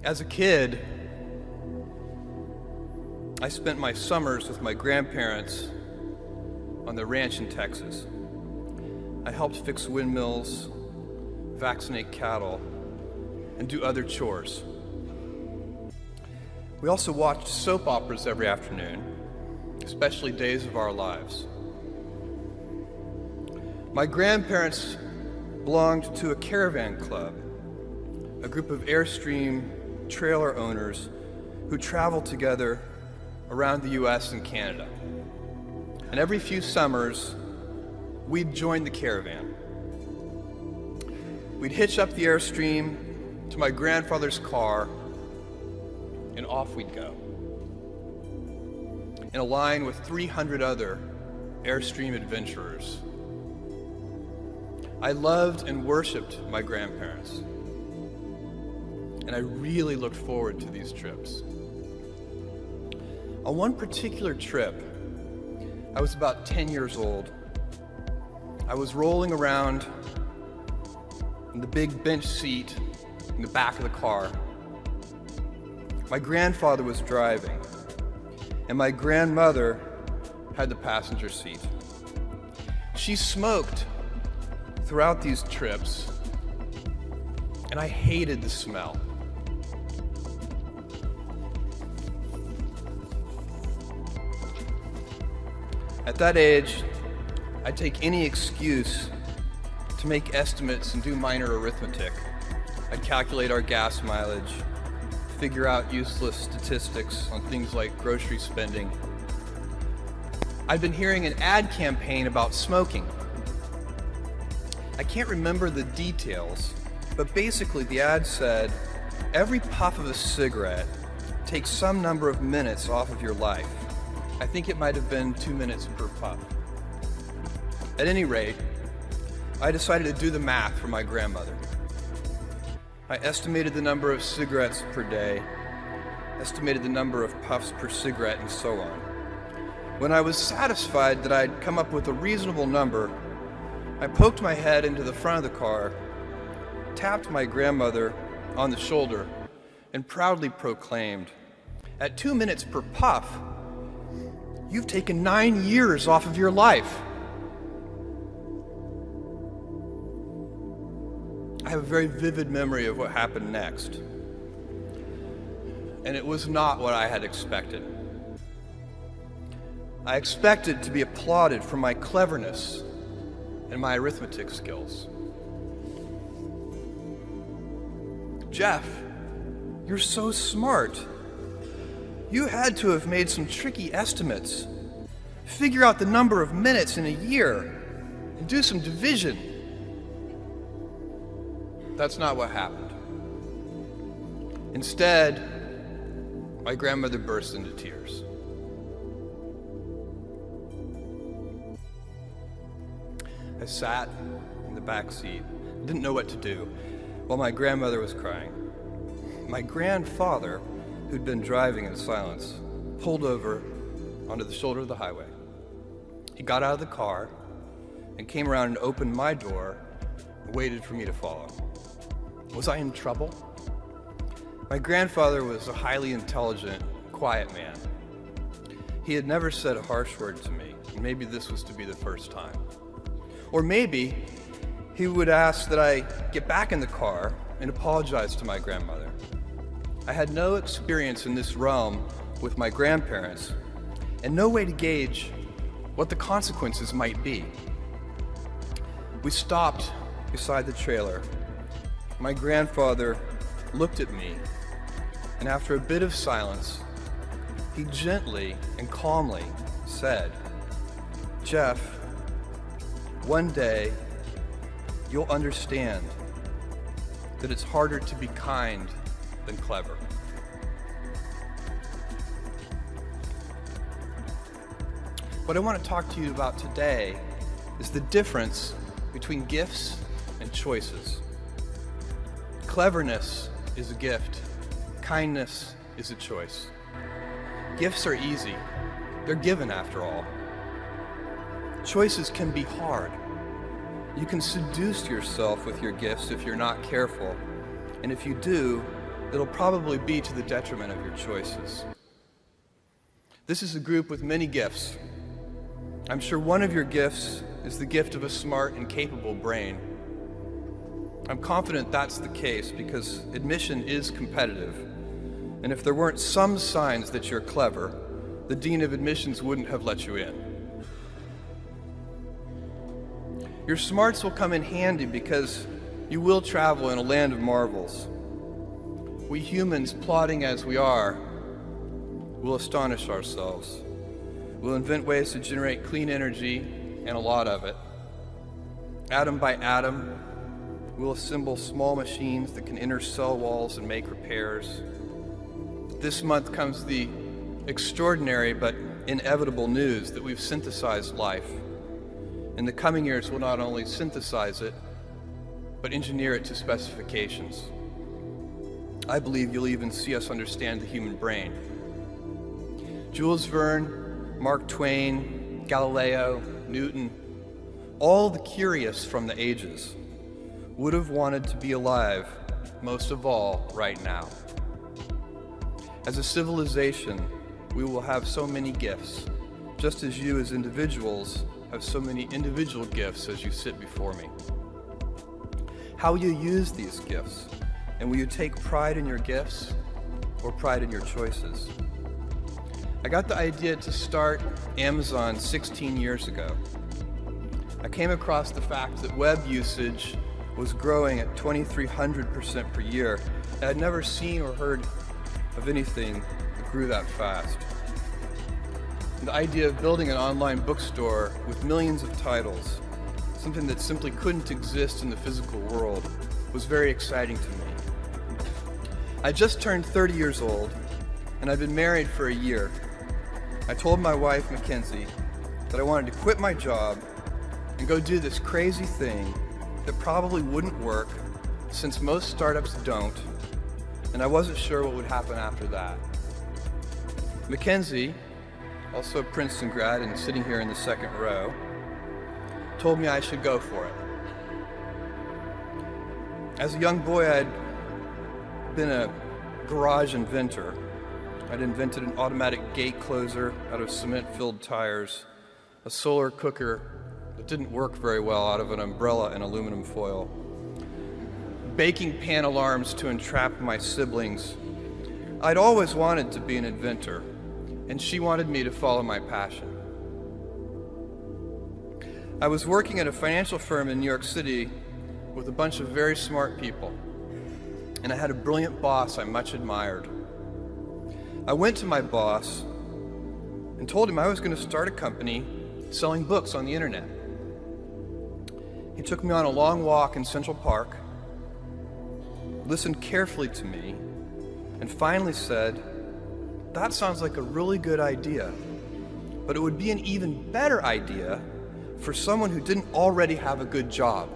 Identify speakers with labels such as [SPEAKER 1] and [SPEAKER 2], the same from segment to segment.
[SPEAKER 1] As a kid, I spent my summers with my grandparents on the ranch in Texas. I helped fix windmills, vaccinate cattle, and do other chores. We also watched soap operas every afternoon, especially Days of Our Lives. My grandparents belonged to a caravan club, a group of Airstream trailer owners who traveled together around the US and Canada. And every few summers, we'd join the caravan. We'd hitch up the Airstream to my grandfather's car, and off we'd go, in a line with 300 other Airstream adventurers. I loved and worshiped my grandparents, and I really looked forward to these trips. On one particular trip, I was about 10 years old. I was rolling around in the big bench seat in the back of the car. My grandfather was driving, and my grandmother had the passenger seat. She smoked throughout these trips, and I hated the smell. At that age, I'd take any excuse to make estimates and do minor arithmetic. I'd calculate our gas mileage, figure out useless statistics on things like grocery spending. I'd been hearing an ad campaign about smoking. I can't remember the details, but basically the ad said, every puff of a cigarette takes some number of minutes off of your life. I think it might have been 2 minutes per puff. At any rate, I decided to do the math for my grandmother. I estimated the number of cigarettes per day, estimated the number of puffs per cigarette, and so on. When I was satisfied that I'd come up with a reasonable number, I poked my head into the front of the car, tapped my grandmother on the shoulder, and proudly proclaimed, "At 2 minutes per puff, you've taken 9 years off of your life." I have a very vivid memory of what happened next, and it was not what I had expected. I expected to be applauded for my cleverness and my arithmetic skills. "Jeff, you're so smart. You had to have made some tricky estimates. Figure out the number of minutes in a year and do some division." That's not what happened. Instead, my grandmother burst into tears. I sat in the back seat, didn't know what to do, while my grandmother was crying. My grandfather, who'd been driving in silence, pulled over onto the shoulder of the highway. He got out of the car and came around and opened my door and waited for me to follow. Was I in trouble? My grandfather was a highly intelligent, quiet man. He had never said a harsh word to me, and maybe this was to be the first time. Or maybe he would ask that I get back in the car and apologize to my grandmother. I had no experience in this realm with my grandparents, and no way to gauge what the consequences might be. We stopped beside the trailer. My grandfather looked at me, and after a bit of silence, he gently and calmly said, "Jeff, one day you'll understand that it's harder to be kind than clever." What I want to talk to you about today is the difference between gifts and choices. Cleverness is a gift. Kindness is a choice. Gifts are easy. They're given after all. Choices can be hard. You can seduce yourself with your gifts if you're not careful. And if you do, it'll probably be to the detriment of your choices. This is a group with many gifts. I'm sure one of your gifts is the gift of a smart and capable brain. I'm confident that's the case because admission is competitive. And if there weren't some signs that you're clever, the dean of admissions wouldn't have let you in. Your smarts will come in handy because you will travel in a land of marvels. We humans, plodding as we are, will astonish ourselves. We'll invent ways to generate clean energy, and a lot of it. Atom by atom, we'll assemble small machines that can enter cell walls and make repairs. This month comes the extraordinary but inevitable news that we've synthesized life. In the coming years, we'll not only synthesize it, but engineer it to specifications. I believe you'll even see us understand the human brain. Jules Verne, Mark Twain, Galileo, Newton, all the curious from the ages would have wanted to be alive, most of all, right now. As a civilization, we will have so many gifts, just as you as individuals have so many individual gifts as you sit before me. How will you use these gifts? And will you take pride in your gifts or pride in your choices? I got the idea to start Amazon 16 years ago. I came across the fact that web usage was growing at 2,300% per year. I had never seen or heard of anything that grew that fast. The idea of building an online bookstore with millions of titles, something that simply couldn't exist in the physical world, was very exciting to me. I just turned 30 years old, and I'd been married for a year. I told my wife, Mackenzie, that I wanted to quit my job and go do this crazy thing that probably wouldn't work, since most startups don't, and I wasn't sure what would happen after that. Mackenzie, also a Princeton grad and sitting here in the second row, told me I should go for it. As a young boy, I'd been a garage inventor. I'd invented an automatic gate closer out of cement-filled tires, a solar cooker that didn't work very well out of an umbrella and aluminum foil, baking pan alarms to entrap my siblings. I'd always wanted to be an inventor, and she wanted me to follow my passion. I was working at a financial firm in New York City with a bunch of very smart people, and I had a brilliant boss I much admired. I went to my boss and told him I was going to start a company selling books on the internet. He took me on a long walk in Central Park, listened carefully to me, and finally said, "That sounds like a really good idea, but it would be an even better idea for someone who didn't already have a good job."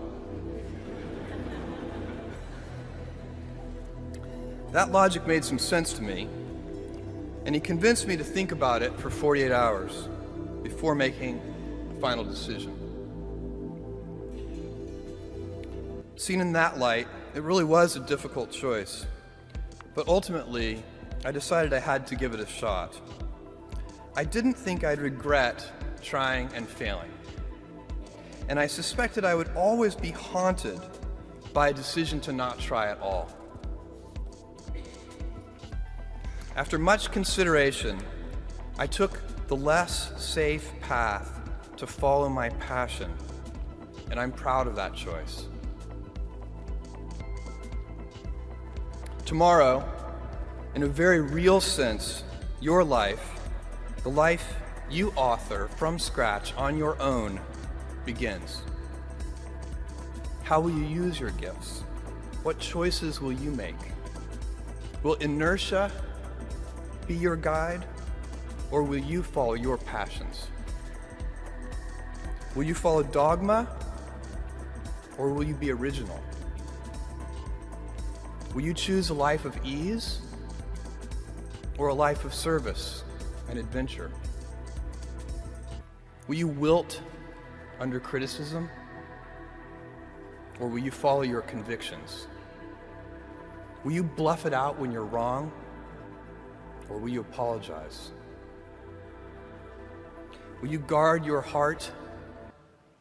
[SPEAKER 1] That logic made some sense to me, and he convinced me to think about it for 48 hours before making a final decision. Seen in that light, it really was a difficult choice, but ultimately, I decided I had to give it a shot. I didn't think I'd regret trying and failing, and I suspected I would always be haunted by a decision to not try at all. After much consideration, I took the less safe path to follow my passion, and I'm proud of that choice. Tomorrow, in a very real sense, your life, the life you author from scratch on your own, begins. How will you use your gifts? What choices will you make? Will inertia be your guide, or will you follow your passions? Will you follow dogma, or will you be original? Will you choose a life of ease, or a life of service and adventure? Will you wilt under criticism, or will you follow your convictions? Will you bluff it out when you're wrong, or will you apologize? Will you guard your heart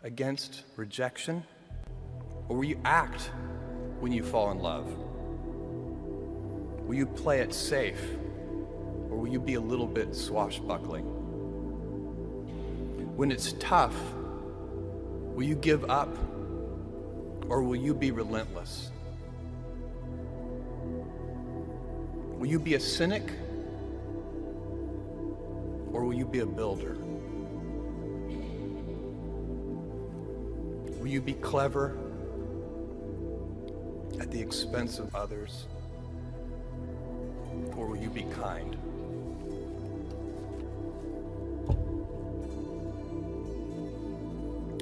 [SPEAKER 1] against rejection, or will you act when you fall in love? Will you play it safe, or will you be a little bit swashbuckling? When it's tough, will you give up, or will you be relentless? Will you be a cynic, or will you be a builder? Will you be clever at the expense of others, or will you be kind?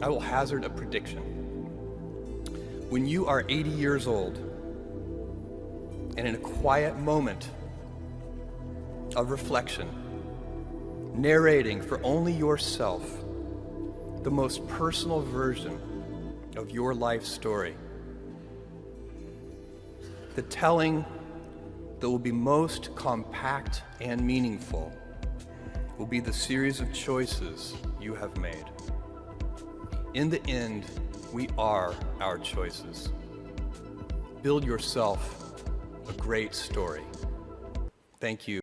[SPEAKER 1] I will hazard a prediction. When you are 80 years old, and in a quiet moment of reflection, narrating for only yourself the most personal version of your life story, the telling that will be most compact and meaningful will be the series of choices you have made. In the end, we are our choices. Build yourself a great story. Thank you.